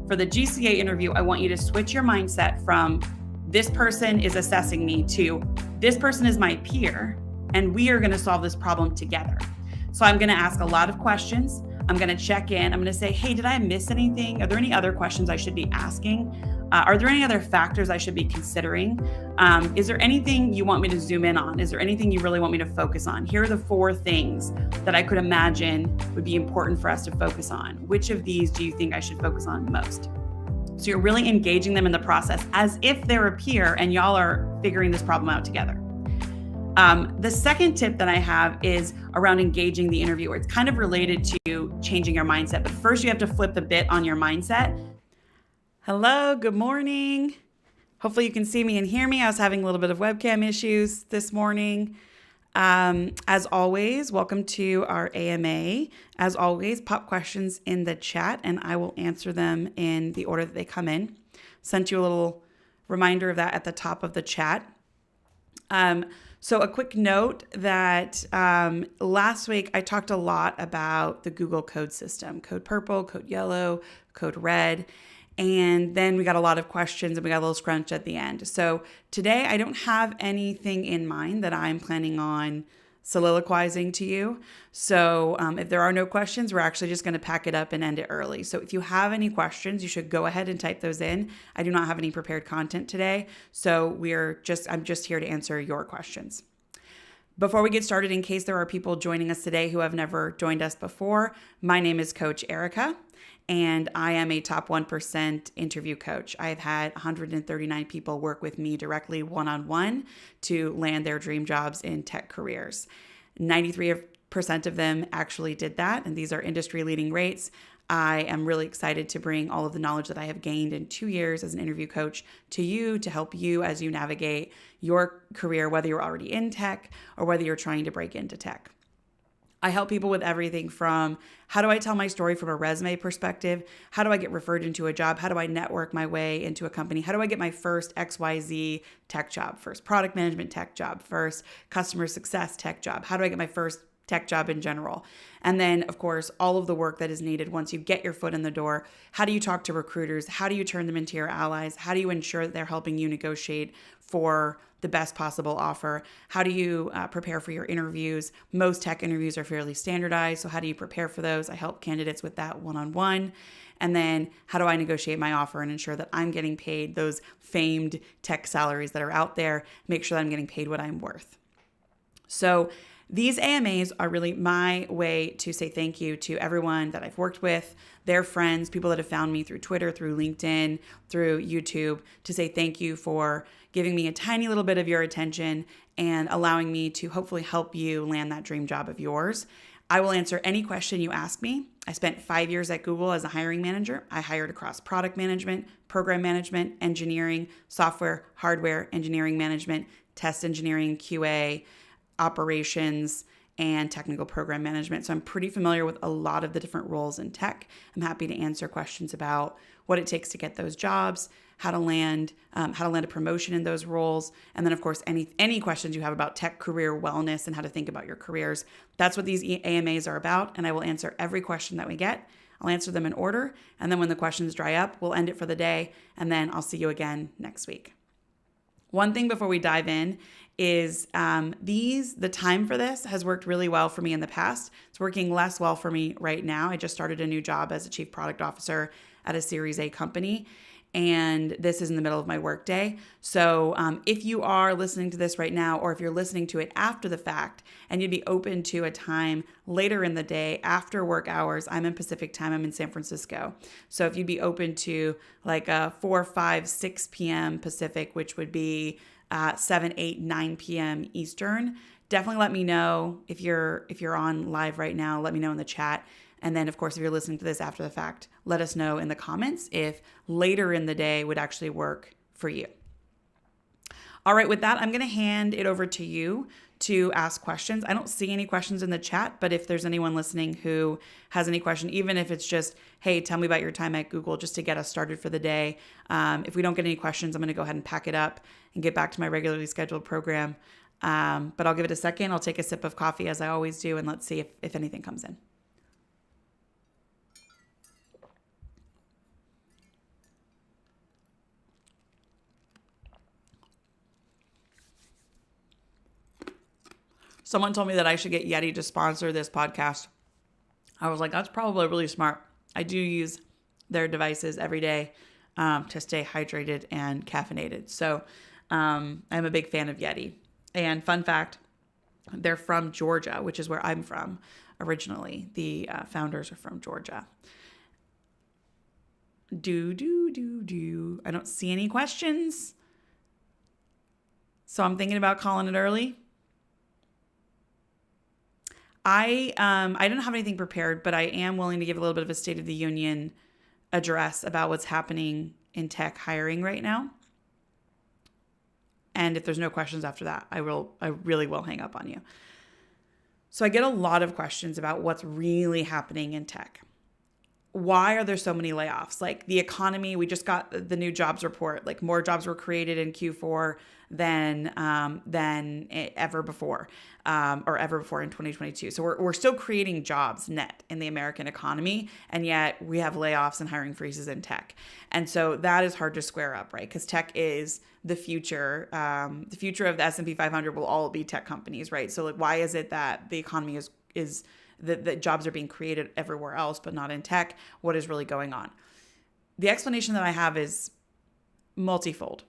For the GCA interview, I want you to switch your mindset from this person is assessing me to this person is my peer and we are going to solve this problem together. So I'm going to ask a lot of questions. I'm going to check in. I'm going to say, hey, did I miss anything? Are there any other questions I should be asking? Are there any other factors I should be considering? Is there anything you want me to zoom in on? Is there anything you really want me to focus on? Here are the 4 things that I could imagine would be important for us to focus on. Which of these do you think I should focus on most? So you're really engaging them in the process as if they're a peer and y'all are figuring this problem out together. The second tip that I have is around engaging the interviewer. It's kind of related to changing your mindset, but first you have to flip the bit on your mindset. Hello, good morning. Hopefully you can see me and hear me. I was having a little bit of webcam issues this morning. As always, welcome to our AMA. As always, pop questions in the chat and I will answer them in the order that they come in. Sent you a little reminder of that at the top of the chat. So a quick note that last week I talked a lot about the Google code system, code purple, code yellow, code red. And then we got a lot of questions and we got a little scrunch at the end. So today I don't have anything in mind that I'm planning on soliloquizing to you. So if there are no questions, we're actually just going to pack it up and end it early. So if you have any questions, you should go ahead and type those in. I do not have any prepared content today. So I'm just here to answer your questions. Before we get started, in case there are people joining us today who have never joined us before, my name is Coach Erika, and I am a top 1% interview coach. I've had 139 people work with me directly one-on-one to land their dream jobs in tech careers. 93% of them actually did that, and these are industry-leading rates. I am really excited to bring all of the knowledge that I have gained in 2 years as an interview coach to you to help you as you navigate your career, whether you're already in tech or whether you're trying to break into tech. I help people with everything from how do I tell my story from a resume perspective? How do I get referred into a job? How do I network my way into a company? How do I get my first XYZ tech job? First product management tech job, first customer success tech job? How do I get my first tech job in general? And then, of course, all of the work that is needed once you get your foot in the door. How do you talk to recruiters? How do you turn them into your allies? How do you ensure that they're helping you negotiate for the best possible offer? How do you prepare for your interviews? Most tech interviews are fairly standardized, so how do you prepare for those? I help candidates with that one-on-one. And then how do I negotiate my offer and ensure that I'm getting paid those famed tech salaries that are out there, make sure that I'm getting paid what I'm worth. So these AMAs are really my way to say thank you to everyone that I've worked with, their friends, people that have found me through Twitter, through LinkedIn, through YouTube, to say thank you for giving me a tiny little bit of your attention and allowing me to hopefully help you land that dream job of yours. I will answer any question you ask me. I spent 5 years at Google as a hiring manager. I hired across product management, program management, engineering, software, hardware, engineering management, test engineering, QA, operations, and technical program management. So I'm pretty familiar with a lot of the different roles in tech. I'm happy to answer questions about what it takes to get those jobs, how to land a promotion in those roles, and then of course any questions you have about tech career wellness and how to think about your careers. That's what these AMAs are about, and I will answer every question that we get. I'll answer them in order, and then when the questions dry up, we'll end it for the day, and then I'll see you again next week. One thing before we dive in is the time for this has worked really well for me in the past. It's working less well for me right now. I just started a new job as a chief product officer at a Series A company, and this is in the middle of my workday. So if you are listening to this right now, or if you're listening to it after the fact, and you'd be open to a time later in the day after work hours, I'm in Pacific time, I'm in San Francisco. So if you'd be open to like a 4, 5, 6 p.m. Pacific, which would be 7, 8, 9 p.m. Eastern, definitely let me know. If you're on live right now, let me know in the chat. And then, of course, if you're listening to this after the fact, let us know in the comments if later in the day would actually work for you. All right, with that, I'm going to hand it over to you to ask questions. I don't see any questions in the chat, but if there's anyone listening who has any question, even if it's just, hey, tell me about your time at Google, just to get us started for the day. If we don't get any questions, I'm going to go ahead and pack it up and get back to my regularly scheduled program. But I'll give it a second. I'll take a sip of coffee as I always do, and let's see if anything comes in. Someone told me that I should get Yeti to sponsor this podcast. I was like, that's probably really smart. I do use their devices every day to stay hydrated and caffeinated. So I'm a big fan of Yeti. And fun fact, they're from Georgia, which is where I'm from originally. The founders are from Georgia. I don't see any questions. So I'm thinking about calling it early. I didn't have anything prepared, but I am willing to give a little bit of a State of the Union address about what's happening in tech hiring right now. And if there's no questions after that, I really will hang up on you. So I get a lot of questions about what's really happening in tech. Why are there so many layoffs? Like the economy, we just got the new jobs report. Like more jobs were created in Q4 than ever before, or ever before in 2022. So we're still creating jobs net in the American economy, and yet we have layoffs and hiring freezes in tech. And so that is hard to square up, right? Because tech is the future. The future of the S&P 500 will all be tech companies, right? So like, why is it that the economy is that jobs are being created everywhere else, but not in tech? What is really going on? The explanation that I have is multifold.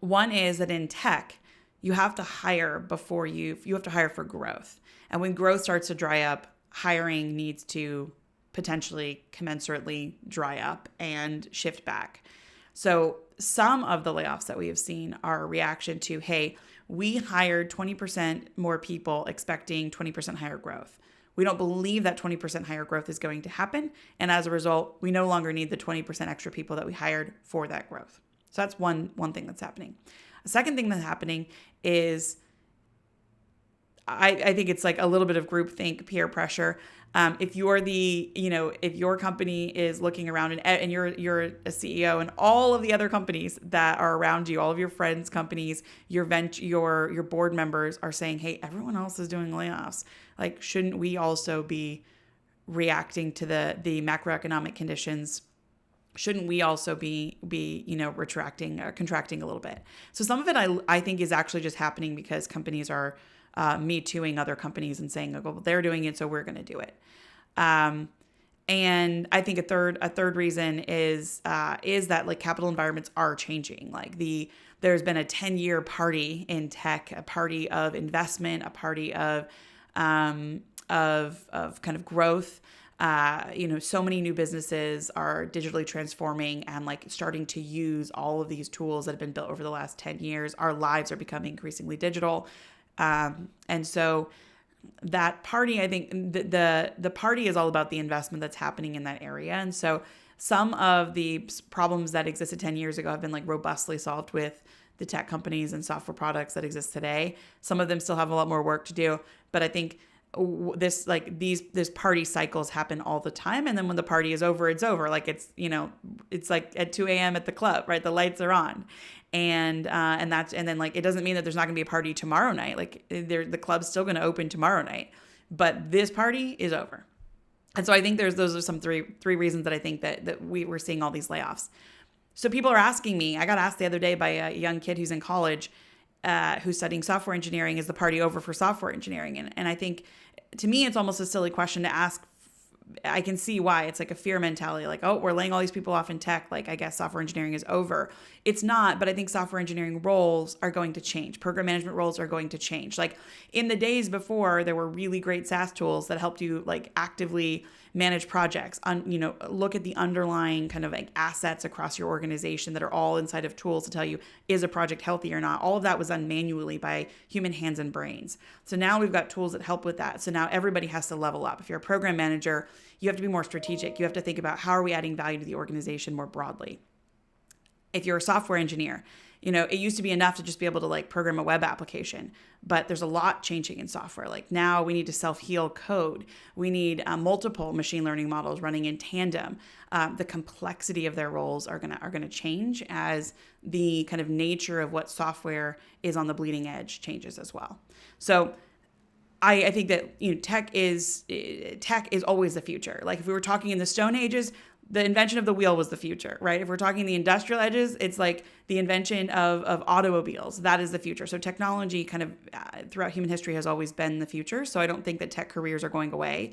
One is that in tech, you have to hire before you have to hire for growth. And when growth starts to dry up, hiring needs to potentially commensurately dry up and shift back. So some of the layoffs that we have seen are a reaction to, hey, we hired 20% more people expecting 20% higher growth. We don't believe that 20% higher growth is going to happen. And as a result, we no longer need the 20% extra people that we hired for that growth. So that's one thing that's happening. A second thing that's happening is I think it's like a little bit of groupthink, peer pressure. If you're if your company is looking around and you're a CEO and all of the other companies that are around you, all of your friends' companies, your board members are saying, hey, everyone else is doing layoffs. Like, shouldn't we also be reacting to the macroeconomic conditions? Shouldn't we also be retracting or contracting a little bit? So some of it I think is actually just happening because companies are me tooing other companies and saying, oh, well, they're doing it, so we're going to do it. And I think a third reason is that like capital environments are changing. Like there's been a 10-year party in tech, a party of investment, a party of kind of growth. So many new businesses are digitally transforming and like starting to use all of these tools that have been built over the last 10 years. Our lives are becoming increasingly digital. And so that party, I think the party is all about the investment that's happening in that area. And so some of the problems that existed 10 years ago have been like robustly solved with the tech companies and software products that exist today. Some of them still have a lot more work to do, but I think this party cycles happen all the time. And then when the party is over, it's over. Like it's like at 2 a.m. at the club, right? The lights are on. And then like, it doesn't mean that there's not gonna be a party tomorrow night. Like the club's still gonna open tomorrow night, but this party is over. And so I think those are some three reasons that I think that we're seeing all these layoffs. So people are asking me, I got asked the other day by a young kid who's in college, who's studying software engineering, is the party over for software engineering? And I think to me, it's almost a silly question to ask. I can see why. It's like a fear mentality, like, oh, we're laying all these people off in tech. Like, I guess software engineering is over. It's not, but I think software engineering roles are going to change. Program management roles are going to change. Like in the days before, there were really great SaaS tools that helped you like actively manage projects, look at the underlying kind of like assets across your organization that are all inside of tools to tell you, is a project healthy or not? All of that was done manually by human hands and brains. So now we've got tools that help with that. So now everybody has to level up. If you're a program manager, you have to be more strategic. You have to think about how are we adding value to the organization more broadly. If you're a software engineer, it used to be enough to just be able to like program a web application, but there's a lot changing in software. Like now we need to self-heal code. We need multiple machine learning models running in tandem. The complexity of their roles are gonna change as the kind of nature of what software is on the bleeding edge changes as well. So I think that tech is always the future. Like if we were talking in the Stone Ages, the invention of the wheel was the future, right? If we're talking the industrial edges, it's like the invention of automobiles. That is the future. So technology kind of throughout human history has always been the future. So I don't think that tech careers are going away.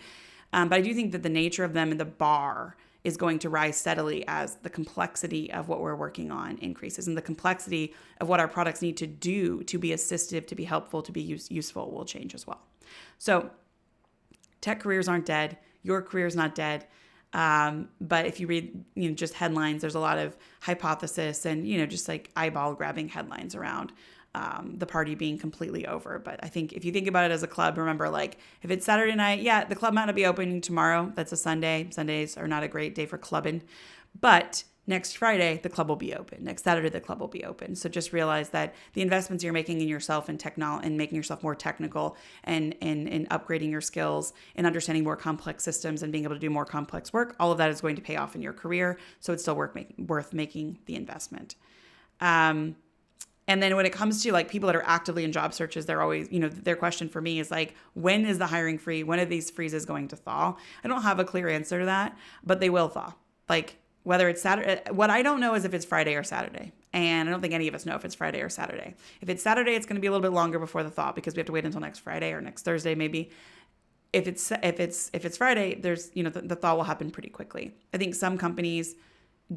But I do think that the nature of them and the bar is going to rise steadily as the complexity of what we're working on increases, and the complexity of what our products need to do to be assistive, to be helpful, to be useful will change as well. So tech careers aren't dead. Your career is not dead. But if you read, just headlines, there's a lot of hypothesis and, just like eyeball grabbing headlines around the party being completely over. But I think if you think about it as a club, remember, like if it's Saturday night, yeah, the club might not be opening tomorrow. That's a Sunday. Sundays are not a great day for clubbing. But next Friday, the club will be open. Next Saturday, the club will be open. So just realize that the investments you're making in yourself and and making yourself more technical and upgrading your skills and understanding more complex systems and being able to do more complex work, all of that is going to pay off in your career. So it's still worth making the investment. And then when it comes to like people that are actively in job searches, they're always, their question for me is like, when is the hiring freeze? When are these freezes going to thaw? I don't have a clear answer to that, but they will thaw. Like whether it's Saturday, what I don't know is if it's Friday or Saturday. And I don't think any of us know if it's Friday or Saturday. If it's Saturday, it's going to be a little bit longer before the thaw because we have to wait until next Friday or next Thursday maybe. If it's Friday, there's, the thaw will happen pretty quickly. I think some companies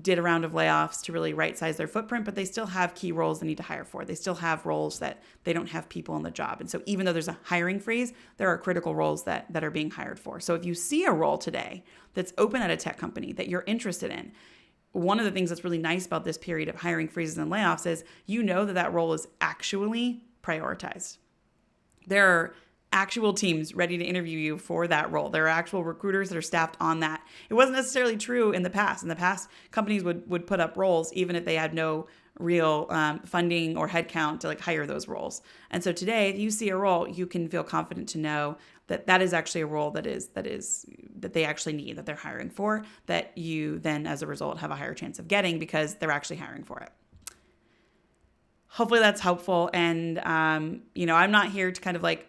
did a round of layoffs to really right-size their footprint, but they still have key roles they need to hire for. They still have roles that they don't have people in the job. And so even though there's a hiring freeze, there are critical roles that are being hired for. So if you see a role today that's open at a tech company that you're interested in, one of the things that's really nice about this period of hiring freezes and layoffs is that role is actually prioritized. There are actual teams ready to interview you for that role. There are actual recruiters that are staffed on that. It wasn't necessarily true in the past. In the past, companies would put up roles even if they had no real funding or headcount to like hire those roles. And so today, if you see a role, you can feel confident to know that is actually a role that they actually need, that they're hiring for, that you then as a result have a higher chance of getting because they're actually hiring for it. Hopefully that's helpful. And, I'm not here to kind of like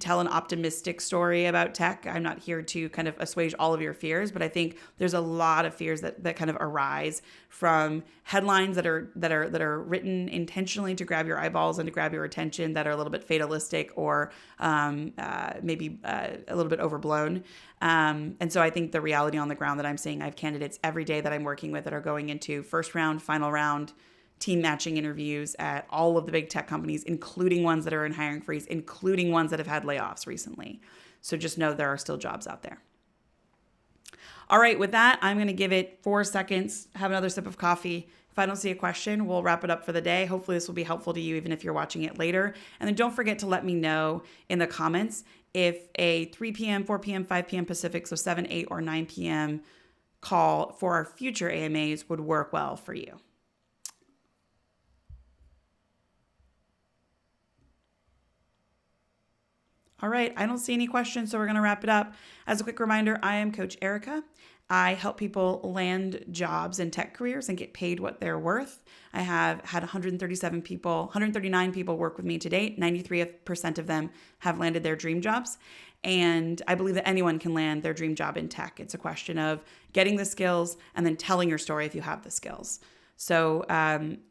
tell an optimistic story about tech. I'm not here to kind of assuage all of your fears, but I think there's a lot of fears that kind of arise from headlines that are written intentionally to grab your eyeballs and to grab your attention, that are a little bit fatalistic or maybe a little bit overblown. And so I think the reality on the ground that I'm seeing, I have candidates every day that I'm working with that are going into first round, final round, team matching interviews at all of the big tech companies, including ones that are in hiring freeze, including ones that have had layoffs recently. So just know there are still jobs out there. All right, with that, I'm going to give it 4 seconds, have another sip of coffee. If I don't see a question, we'll wrap it up for the day. Hopefully this will be helpful to you, even if you're watching it later. And then don't forget to let me know in the comments if a 3 p.m., 4 p.m., 5 p.m. Pacific, so 7, 8, or 9 p.m. call for our future AMAs would work well for you. All right, I don't see any questions, so we're going to wrap it up. As a quick reminder, I am Coach Erika. I help people land jobs in tech careers and get paid what they're worth. I have had 139 people work with me to date. 93% of them have landed their dream jobs. And I believe that anyone can land their dream job in tech. It's a question of getting the skills and then telling your story if you have the skills. So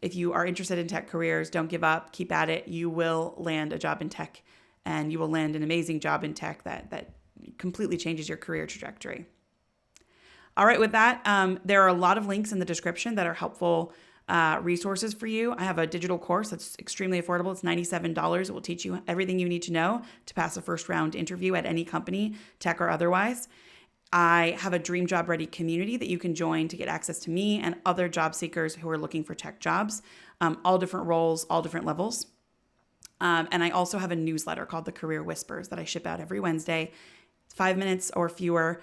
if you are interested in tech careers, don't give up, keep at it. You will land a job in tech. And you will land an amazing job in tech that completely changes your career trajectory. All right, with that, there are a lot of links in the description that are helpful resources for you. I have a digital course that's extremely affordable. It's $97. It will teach you everything you need to know to pass a first round interview at any company, tech or otherwise. I have a Dream Job Ready community that you can join to get access to me and other job seekers who are looking for tech jobs, all different roles, all different levels. And I also have a newsletter called The Career Whispers that I ship out every Wednesday. It's 5 minutes or fewer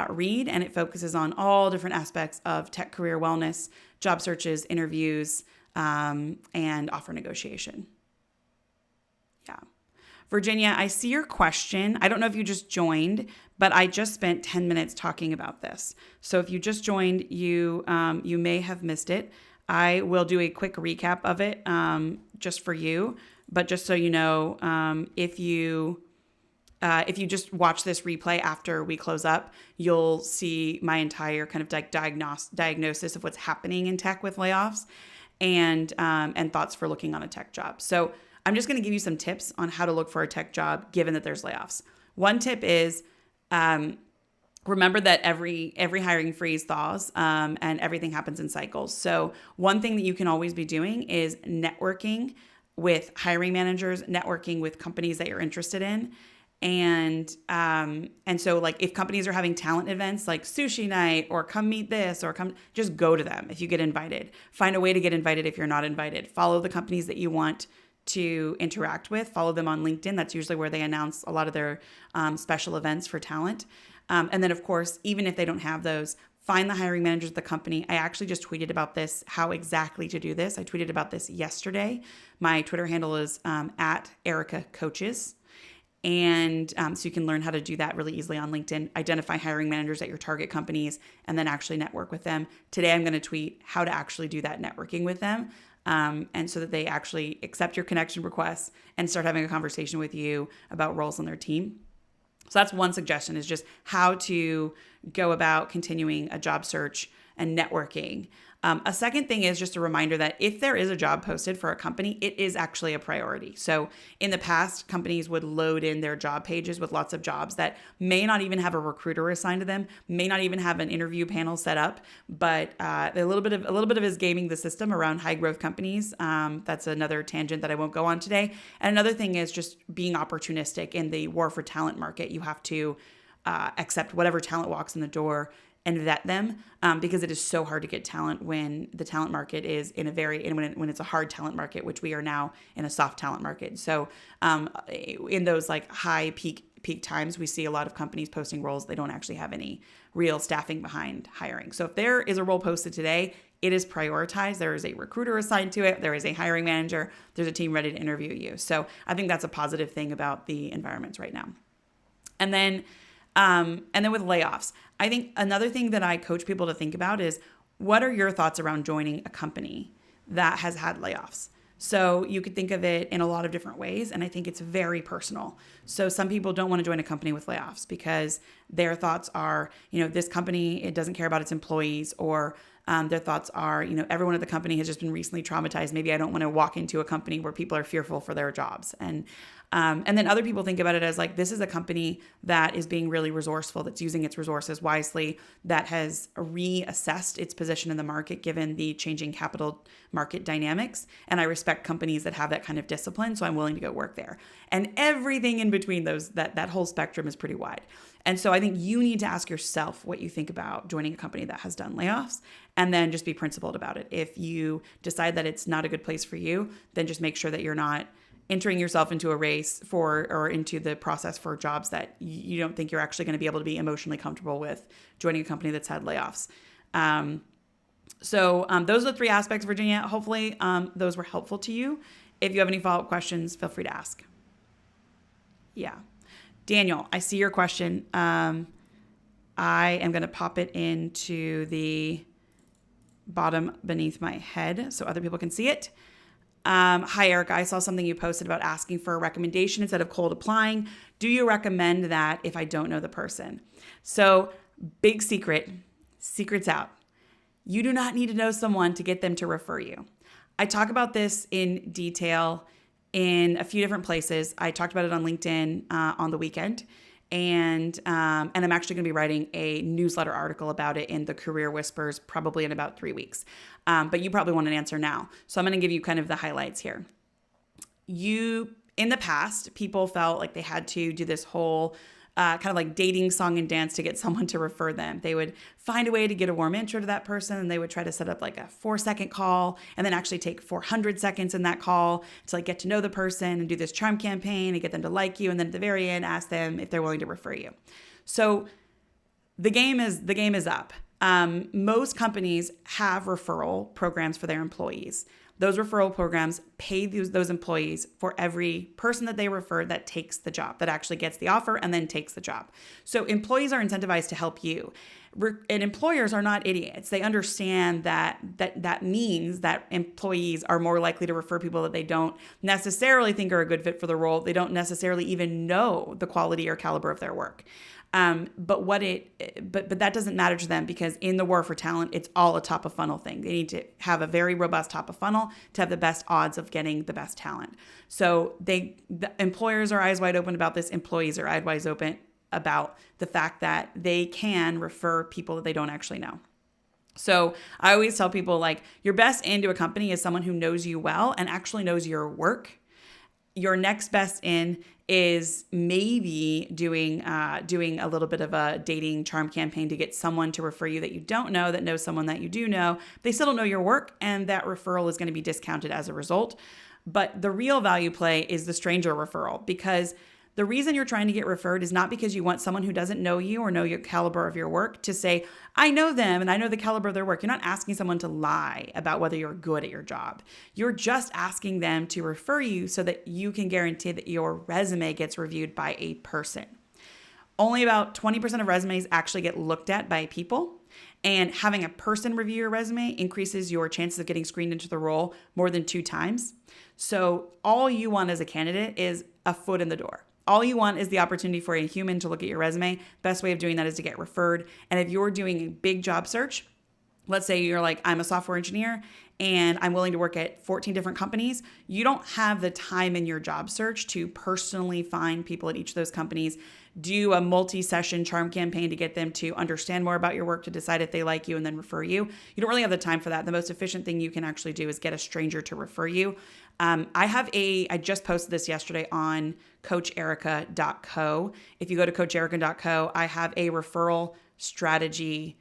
read, and it focuses on all different aspects of tech career wellness, job searches, interviews, and offer negotiation. Yeah. Virginia, I see your question. I don't know if you just joined, but I just spent 10 minutes talking about this. So if you just joined, you may have missed it. I will do a quick recap of it just for you. But just so you know, if you if you just watch this replay after we close up, you'll see my entire kind of like diagnosis of what's happening in tech with layoffs and thoughts for looking on a tech job. So I'm just going to give you some tips on how to look for a tech job given that there's layoffs. One tip is remember that every hiring freeze thaws and everything happens in cycles. So one thing that you can always be doing is networking with hiring managers, networking with companies that you're interested in. And so like if companies are having talent events like sushi night or come meet this or come, just go to them if you get invited. Find a way to get invited if you're not invited. Follow the companies that you want to interact with. Follow them on LinkedIn. That's usually where they announce a lot of their special events for talent. And then of course, even if they don't have those, find the hiring managers of the company. I actually just tweeted about this, how exactly to do this. I tweeted about this yesterday. My Twitter handle is at Erika Coaches. And so you can learn how to do that really easily on LinkedIn. Identify hiring managers at your target companies and then actually network with them. Today, I'm going to tweet how to actually do that networking with them. And so that they actually accept your connection requests and start having a conversation with you about roles on their team. So that's one suggestion, is just how to go about continuing a job search and networking. A second thing is just a reminder that if there is a job posted for a company, it is actually a priority. So in the past, companies would load in their job pages with lots of jobs that may not even have a recruiter assigned to them, may not even have an interview panel set up, but a little bit of is gaming the system around high growth companies. That's another tangent that I won't go on today. And another thing is just being opportunistic in the war for talent market. You have to accept whatever talent walks in the door and vet them because it is so hard to get talent when the talent market is when it's a hard talent market, which we are now in a soft talent market. So in those like high peak times, we see a lot of companies posting roles. They don't actually have any real staffing behind hiring. So if there is a role posted today, it is prioritized. There is a recruiter assigned to it. There is a hiring manager. There's a team ready to interview you. So I think that's a positive thing about the environments right now. And then with layoffs, I think another thing that I coach people to think about is, what are your thoughts around joining a company that has had layoffs? So you could think of it in a lot of different ways, and I think it's very personal. So some people don't want to join a company with layoffs because their thoughts are, this company, it doesn't care about its employees, or their thoughts are, everyone at the company has just been recently traumatized. Maybe I don't want to walk into a company where people are fearful for their jobs. And then other people think about it as like, this is a company that is being really resourceful, that's using its resources wisely, that has reassessed its position in the market given the changing capital market dynamics. And I respect companies that have that kind of discipline, so I'm willing to go work there. And everything in between those, that whole spectrum is pretty wide. And so I think you need to ask yourself what you think about joining a company that has done layoffs, and then just be principled about it. If you decide that it's not a good place for you, then just make sure that you're not entering yourself into a race or into the process for jobs that you don't think you're actually going to be able to be emotionally comfortable with joining a company that's had layoffs. So those are the three aspects, Virginia. Hopefully those were helpful to you. If you have any follow-up questions, feel free to ask. Yeah. Daniel, I see your question. I am going to pop it into the bottom beneath my head so other people can see it. Hi, Erika. I saw something you posted about asking for a recommendation instead of cold applying. Do you recommend that if I don't know the person? So big secret's out. You do not need to know someone to get them to refer you. I talk about this in detail in a few different places. I talked about it on LinkedIn on the weekend, and I'm actually going to be writing a newsletter article about it in the Career Whispers probably in about 3 weeks. But you probably want an answer now. So I'm going to give you kind of the highlights here. In the past, people felt like they had to do this whole kind of like dating song and dance to get someone to refer them. They would find a way to get a warm intro to that person, and they would try to set up like a 4-second call and then actually take 400 seconds in that call to like get to know the person and do this charm campaign and get them to like you. And then at the very end, ask them if they're willing to refer you. So the game is up. Most companies have referral programs for their employees. Those referral programs pay those employees for every person that they refer that takes the job, that actually gets the offer and then takes the job. So employees are incentivized to help you. And employers are not idiots. They understand that means that employees are more likely to refer people that they don't necessarily think are a good fit for the role. They don't necessarily even know the quality or caliber of their work. But that doesn't matter to them, because in the war for talent, it's all a top of funnel thing. They need to have a very robust top of funnel to have the best odds of getting the best talent. So the employers are eyes wide open about this. Employees are eyes wide open about the fact that they can refer people that they don't actually know. So I always tell people, like, your best into a company is someone who knows you well and actually knows your work. Your next best in is maybe doing a little bit of a dating charm campaign to get someone to refer you that you don't know, that knows someone that you do know. They still don't know your work, and that referral is going to be discounted as a result. But the real value play is the stranger referral, because the reason you're trying to get referred is not because you want someone who doesn't know you or know your caliber of your work to say, I know them and I know the caliber of their work. You're not asking someone to lie about whether you're good at your job. You're just asking them to refer you so that you can guarantee that your resume gets reviewed by a person. Only about 20% of resumes actually get looked at by people. And having a person review your resume increases your chances of getting screened into the role more than 2 times. So all you want as a candidate is a foot in the door. All you want is the opportunity for a human to look at your resume. Best way of doing that is to get referred. And if you're doing a big job search, let's say you're like, I'm a software engineer and I'm willing to work at 14 different companies. You don't have the time in your job search to personally find people at each of those companies, do a multi-session charm campaign to get them to understand more about your work, to decide if they like you, and then refer you. You don't really have the time for that. The most efficient thing you can actually do is get a stranger to refer you. I just posted this yesterday on coacherika.co. If you go to coacherika.co, I have a referral strategy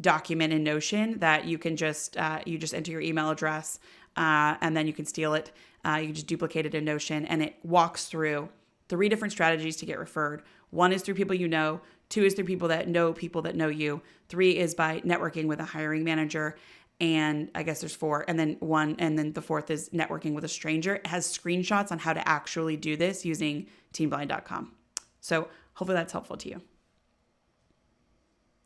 document in Notion that you can just enter your email address and then you can steal it. You can just duplicate it in Notion, and it walks through 3 different strategies to get referred. 1 is through people you know. 2 is through people that know you. 3 is by networking with a hiring manager. And I guess there's 4, and then 1, and then the 4th is networking with a stranger. It has screenshots on how to actually do this using teamblind.com. So hopefully that's helpful to you.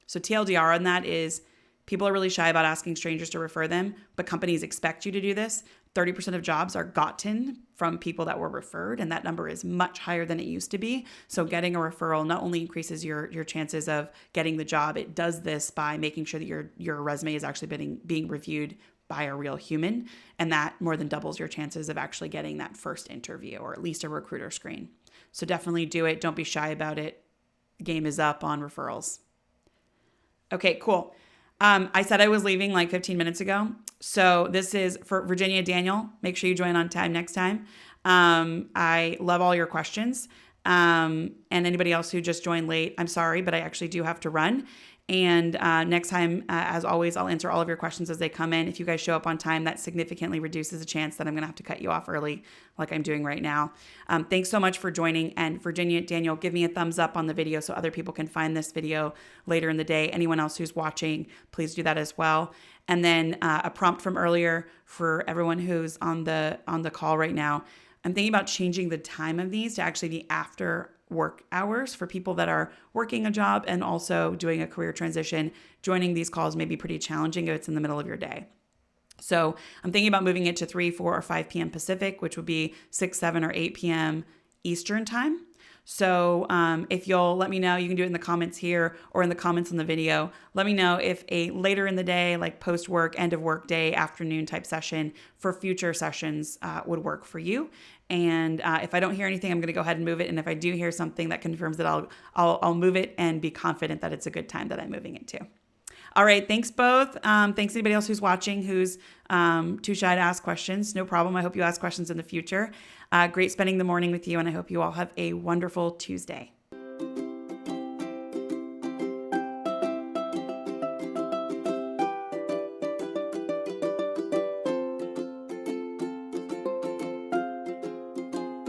So TLDR on that is, people are really shy about asking strangers to refer them, but companies expect you to do this. 30% of jobs are gotten from people that were referred, and that number is much higher than it used to be. So getting a referral not only increases your chances of getting the job, it does this by making sure that your resume is actually being reviewed by a real human, and that more than doubles your chances of actually getting that first interview, or at least a recruiter screen. So definitely do it. Don't be shy about it. Game is up on referrals. Okay, cool. I said I was leaving like 15 minutes ago. So this is for Virginia, Daniel. Make sure you join on time next time. I love all your questions. And anybody else who just joined late, I'm sorry, but I actually do have to run. And next time, as always, I'll answer all of your questions as they come in. If you guys show up on time, that significantly reduces the chance that I'm going to have to cut you off early like I'm doing right now. Thanks so much for joining. And Virginia, Daniel, give me a thumbs up on the video so other people can find this video later in the day. Anyone else who's watching, please do that as well. And then a prompt from earlier for everyone who's on the call right now. I'm thinking about changing the time of these to actually be after work hours for people that are working a job and also doing a career transition. Joining these calls may be pretty challenging if it's in the middle of your day. So I'm thinking about moving it to 3, 4, or 5 p.m. Pacific, which would be 6, 7, or 8 p.m. Eastern time. So if you'll let me know, you can do it in the comments here or in the comments on the video. Let me know if a later in the day, like post-work, end of work day, afternoon type session for future sessions would work for you. And if I don't hear anything, I'm going to go ahead and move it. And if I do hear something that confirms that, I'll move it and be confident that it's a good time that I'm moving it to. All right. Thanks both. Thanks anybody else who's watching who's too shy to ask questions. No problem. I hope you ask questions in the future. Great spending the morning with you, and I hope you all have a wonderful Tuesday.